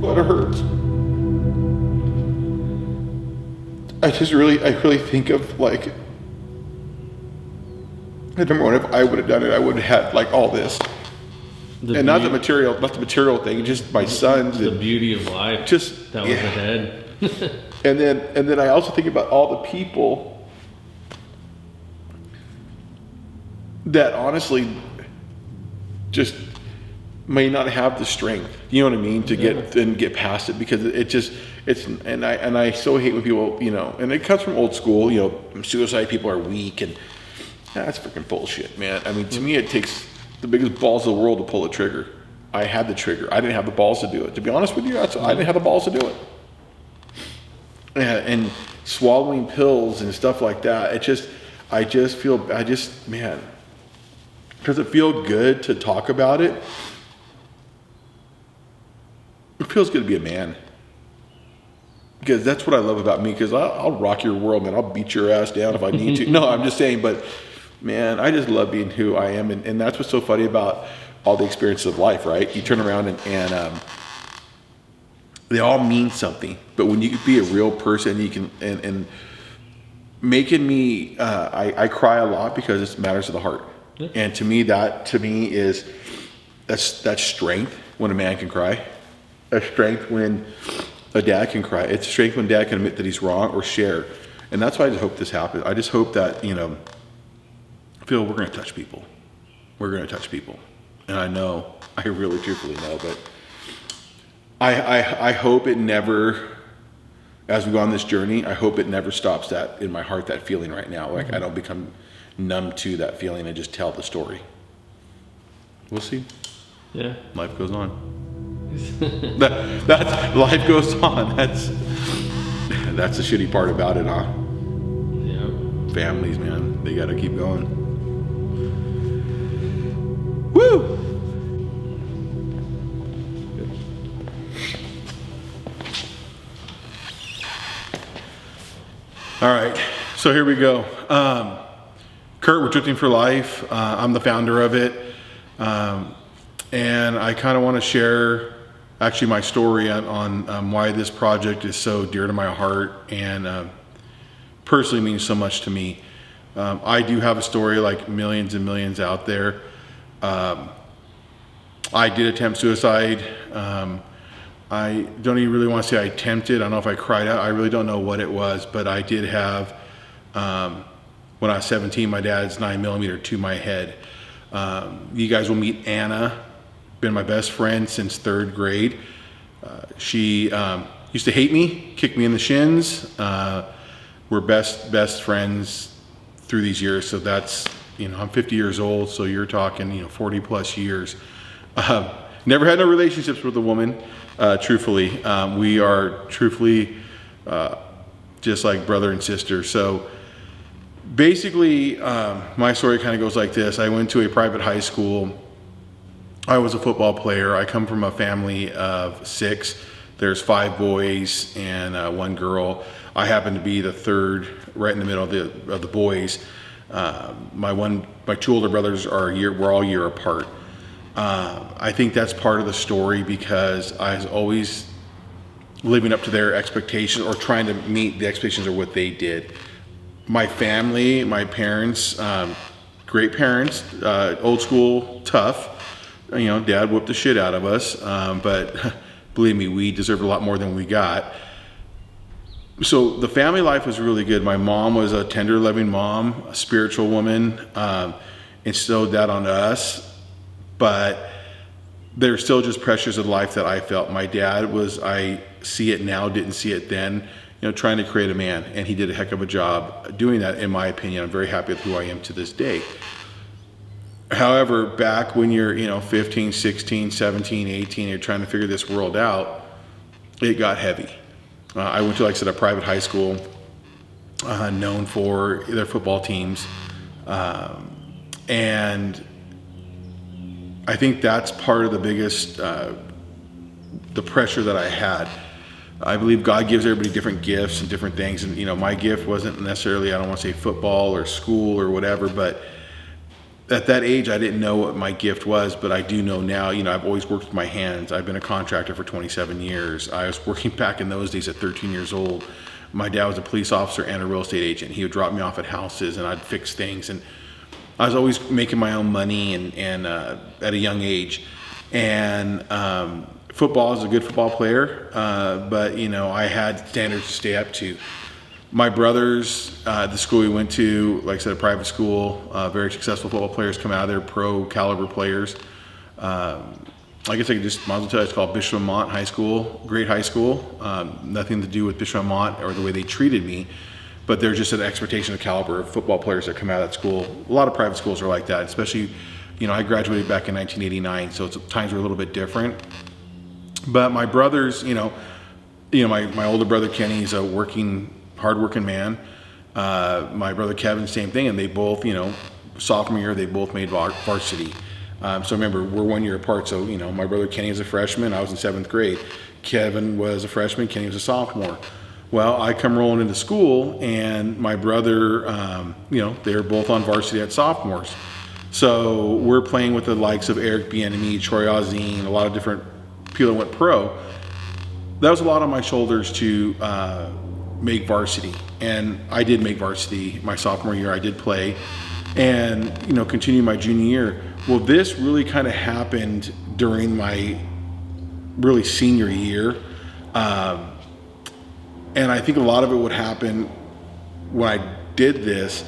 but it hurts. I really think of like, number one, if I would have done it, I would have had like all this. And not the material thing, just my sons. The beauty of life. Just that was ahead. and then I also think about all the people that honestly just may not have the strength, you know what I mean, to get past it, because and I so hate when people, you know, and it comes from old school, you know, suicide people are weak, and that's freaking bullshit, man. I mean, to me, it takes the biggest balls of the world to pull the trigger. I had the trigger. I didn't have the balls to do it. To be honest with you, I didn't have the balls to do it. And swallowing pills and stuff like that, man, does it feel good to talk about it? It feels good to be a man. Because that's what I love about me, because I'll rock your world, man. I'll beat your ass down if I need to. No, I'm just saying, but man, I just love being who I am. And that's what's so funny about all the experiences of life, right? You turn around and they all mean something. But when you can be a real person, you can, and making me, I cry a lot because it's matters of the heart. Yeah. And to me, that's strength when a man can cry. That's strength when a dad can cry. It's strength when dad can admit that he's wrong or share. And that's why I just hope this happens. I just hope that, you know, Phil, we're going to touch people. We're going to touch people. And I know, I really truthfully know, but I hope it never, as we go on this journey, I hope it never stops that in my heart, that feeling right now. Like I don't become numb to that feeling and just tell the story. We'll see. Yeah. Life goes on. That's life goes on. That's the shitty part about it, huh? Yeah. Families, man, they got to keep going. Woo! All right, so here we go. Kurt, we're Drifting for Life. I'm the founder of it, and I kind of want to share actually my story on why this project is so dear to my heart and personally means so much to me. I do have a story like millions and millions out there. I did attempt suicide. I don't even really want to say I attempted. I don't know if I cried out. I really don't know what it was, but I did have, when I was 17, my dad's 9mm to my head. You guys will meet Anna. Been my best friend since 3rd grade. She used to hate me, kick me in the shins. We're best friends through these years. So that's, you know, I'm 50 years old, so you're talking, you know, 40 plus years. Never had no relationships with a woman, truthfully. We are truthfully just like brother and sister. So basically, my story kind of goes like this. I went to a private high school. I was a football player. I come from a family of 6. There's 5 boys and 1 girl. I happen to be the 3rd, right in the middle of the boys. My 2 older brothers we're all a year apart. I think that's part of the story because I was always living up to their expectations or trying to meet the expectations of what they did. My family, my parents, great parents, old school, tough. You know, dad whooped the shit out of us, but believe me, we deserved a lot more than we got. So the family life was really good. My mom was a tender, loving mom, a spiritual woman, instilled that on us, but there's still just pressures of life that I felt. My dad was, I see it now, didn't see it then, you know, trying to create a man, and he did a heck of a job doing that, in my opinion. I'm very happy with who I am to this day. However, back when you're, you know, 15, 16, 17, 18, you're trying to figure this world out, it got heavy. I went to, like I said, a private high school, known for their football teams. And I think that's part of the biggest, the pressure that I had. I believe God gives everybody different gifts and different things. And, you know, my gift wasn't necessarily, I don't want to say football or school or whatever, but at that age, I didn't know what my gift was, but I do know now. You know, I've always worked with my hands. I've been a contractor for 27 years. I was working back in those days at 13 years old. My dad was a police officer and a real estate agent. He would drop me off at houses and I'd fix things. And I was always making my own money and at a young age. And football, I was a good football player, but you know, I had standards to stay up to. My brothers, the school we went to, like I said, a private school, very successful football players come out of there, pro caliber players. I guess I could just might as well tell you, it's called Bishop Vermont High School, great high school. Nothing to do with Bishop Vermont or the way they treated me, but they're just an expectation of caliber of football players that come out of that school. A lot of private schools are like that, especially, you know, I graduated back in 1989, so times were a little bit different. But my brothers, you know, my older brother Kenny's a hardworking man. My brother Kevin, same thing, and they both, you know, sophomore year, they both made varsity. So remember, we're 1 year apart. So, you know, my brother Kenny was a freshman. I was in 7th grade. Kevin was a freshman. Kenny was a sophomore. Well, I come rolling into school, and my brother, you know, they're both on varsity at sophomores. So we're playing with the likes of Eric Bieniemy, Troy Ozine, a lot of different people that went pro. That was a lot on my shoulders to make varsity, and I did make varsity my sophomore year. I did play, and you know, continue my junior year. Well, this really kind of happened during my really senior year, and I think a lot of it would happen when I did this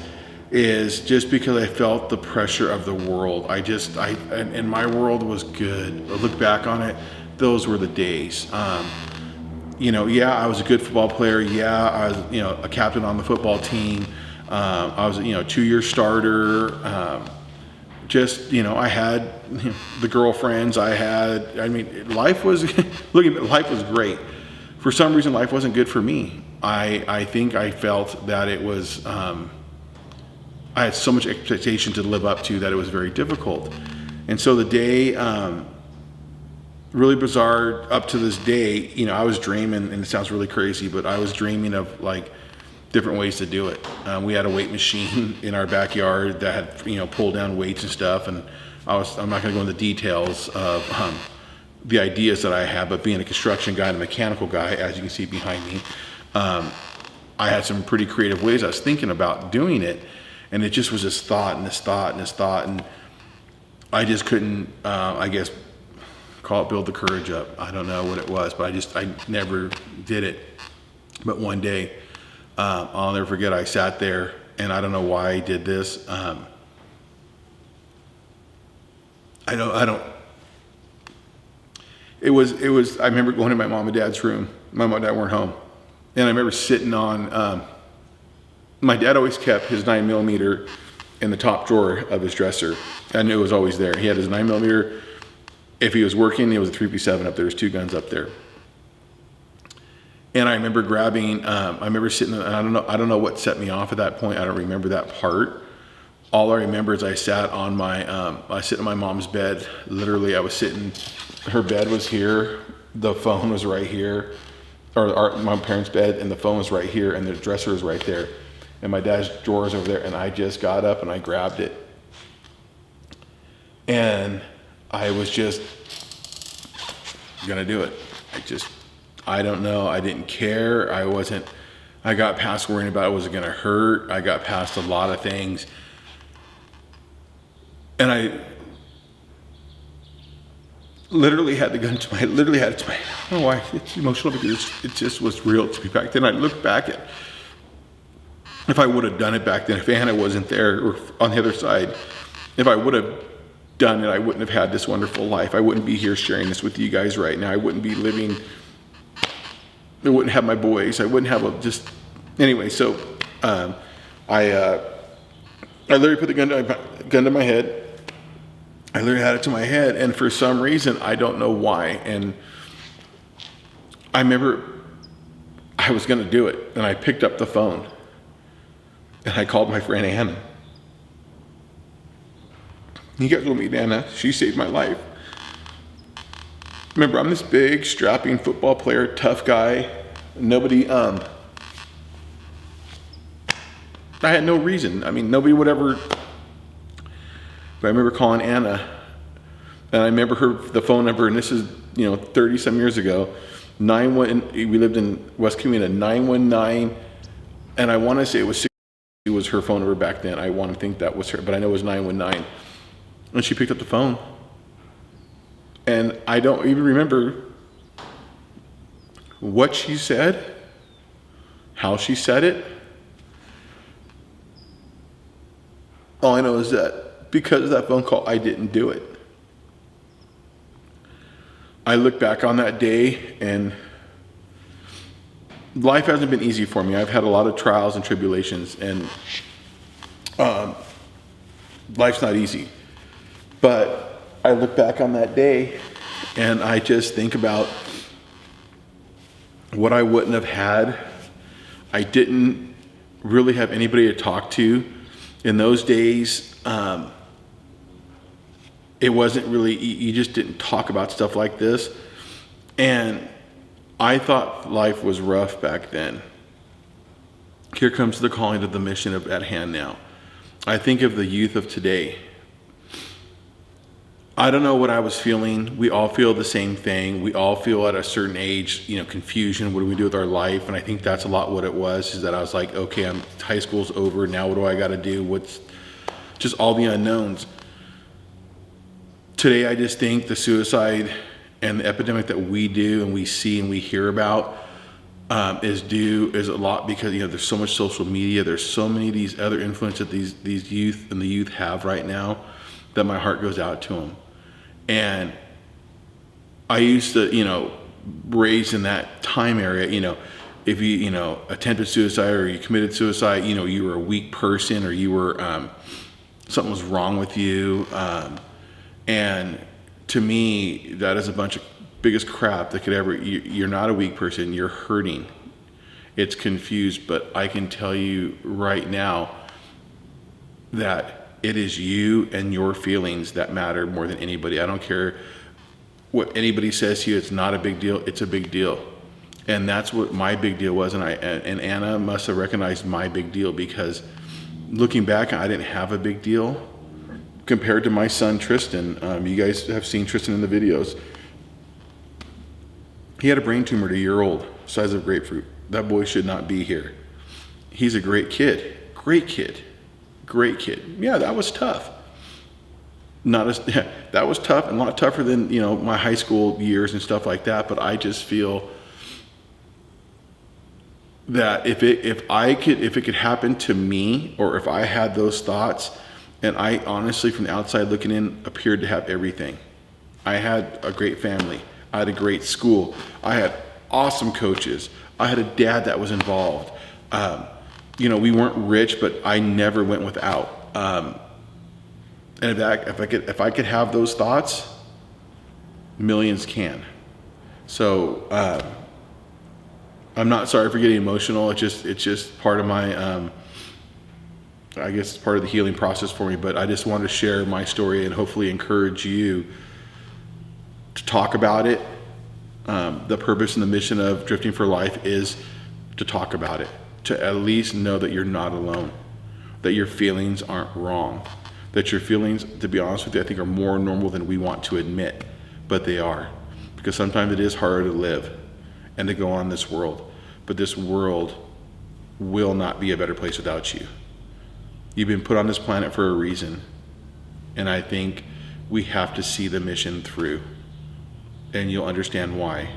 is just because I felt the pressure of the world. And my world was good. I look back on it, those were the days. You know, yeah, I was a good football player. Yeah, I was, you know, a captain on the football team. I was, you know, 2-year starter. Just, you know, I had the girlfriends I mean, life was, looking at life was great. For some reason, life wasn't good for me. I think I felt that it was, I had so much expectation to live up to that it was very difficult. And so the day, really bizarre up to this day, you know, I was dreaming, and it sounds really crazy, but I was dreaming of like different ways to do it. We had a weight machine in our backyard that had, you know, pull down weights and stuff. And I'm not going to go into details of the ideas that I had, but being a construction guy and a mechanical guy, as you can see behind me, I had some pretty creative ways I was thinking about doing it. And it just was this thought and this thought and this thought. And I just couldn't, I guess, call it build the courage up. I don't know what it was, but I never did it. But one day, I'll never forget, I sat there, and I don't know why I did this. It was, I remember going to my mom and dad's room. My mom and dad weren't home. And I remember sitting on, my dad always kept his 9mm in the top drawer of his dresser. I knew it was always there. He had his 9mm. If he was working, it was a 357 up there. There's 2 guns up there. And I remember grabbing, I remember sitting, and I don't know what set me off at that point. I don't remember that part. All I remember is I sat on I sit in my mom's bed. Literally, I was sitting, her bed was here, the phone was right here, or my parents' bed, and the phone was right here, and the dresser was right there. And my dad's drawer was over there, and I just got up and I grabbed it. And I was just gonna do it. I don't know. I didn't care. I got past worrying about it was gonna hurt. I got past a lot of things. And I literally had the gun to my, I don't know why it's emotional, because it just was real to me back then. I look back at, if I would have done it back then, if Anna wasn't there or on the other side, if I would have done it, I wouldn't have had this wonderful life. I wouldn't be here sharing this with you guys right now. I wouldn't be living, I wouldn't have my boys. I wouldn't have anyway, so I literally put the gun to my head. I literally had it to my head, and for some reason, I don't know why. And I remember I was gonna do it, and I picked up the phone, and I called my friend Anna. You guys will meet Anna. She saved my life. Remember, I'm this big, strapping football player, tough guy. Nobody, I had no reason. I mean, nobody would ever, But I remember calling Anna, and I remember the phone number, and this is 30 some years ago. We lived in West Covina, 919, and I want to say it was her phone number back then. I want to think that was her, but I know it was 919. And she picked up the phone, and I don't even remember what she said, how she said it. All I know is that because of that phone call, I didn't do it. I look back on that day, and life hasn't been easy for me. I've had a lot of trials and tribulations, and life's not easy. But I look back on that day, and I just think about what I wouldn't have had. I didn't really have anybody to talk to. In those days, it wasn't really, you just didn't talk about stuff like this. And I thought life was rough back then. Here comes the calling of the mission at hand now. I think of the youth of today. I don't know what I was feeling. We all feel the same thing. We all feel at a certain age, confusion. What do we do with our life? And I think that's a lot what it was, is that I was like, okay, high school's over. Now what do I got to do? What's just all the unknowns. Today, I just think the suicide and the epidemic that we do and we see and we hear about is a lot because there's so much social media. There's so many of these other influences that these youth and the youth have right now, that my heart goes out to them. And I used to, raised in that time area, if you, attempted suicide or you committed suicide, you were a weak person, or you were, something was wrong with you. And to me, that is a bunch of biggest crap that could ever, you're not a weak person, you're hurting. It's confused, but I can tell you right now that it is you and your feelings that matter more than anybody. I don't care what anybody says to you. It's not a big deal. It's a big deal. And that's what my big deal was. And Anna must have recognized my big deal, because looking back, I didn't have a big deal compared to my son, Tristan. You guys have seen Tristan in the videos. He had a brain tumor at a year old, size of grapefruit. That boy should not be here. He's a great kid. Great kid. Yeah, that was tough. That was tough, and a lot tougher than my high school years and stuff like that. But I just feel that if it could happen to me, or if I had those thoughts, and I honestly, from the outside looking in, appeared to have everything. I had a great family. I had a great school. I had awesome coaches. I had a dad that was involved. We weren't rich, but I never went without. And if I could have those thoughts, millions can. So I'm not sorry for getting emotional. It's just part of my, I guess it's part of the healing process for me. But I just wanted to share my story and hopefully encourage you to talk about it. The purpose and the mission of Drifting for Life is to talk about it, to at least know that you're not alone, that your feelings aren't wrong, that your feelings, to be honest with you, I think are more normal than we want to admit, but they are. Because sometimes it is harder to live and to go on this world, but this world will not be a better place without you. You've been put on this planet for a reason, and I think we have to see the mission through, and you'll understand why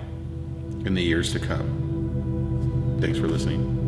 in the years to come. Thanks for listening.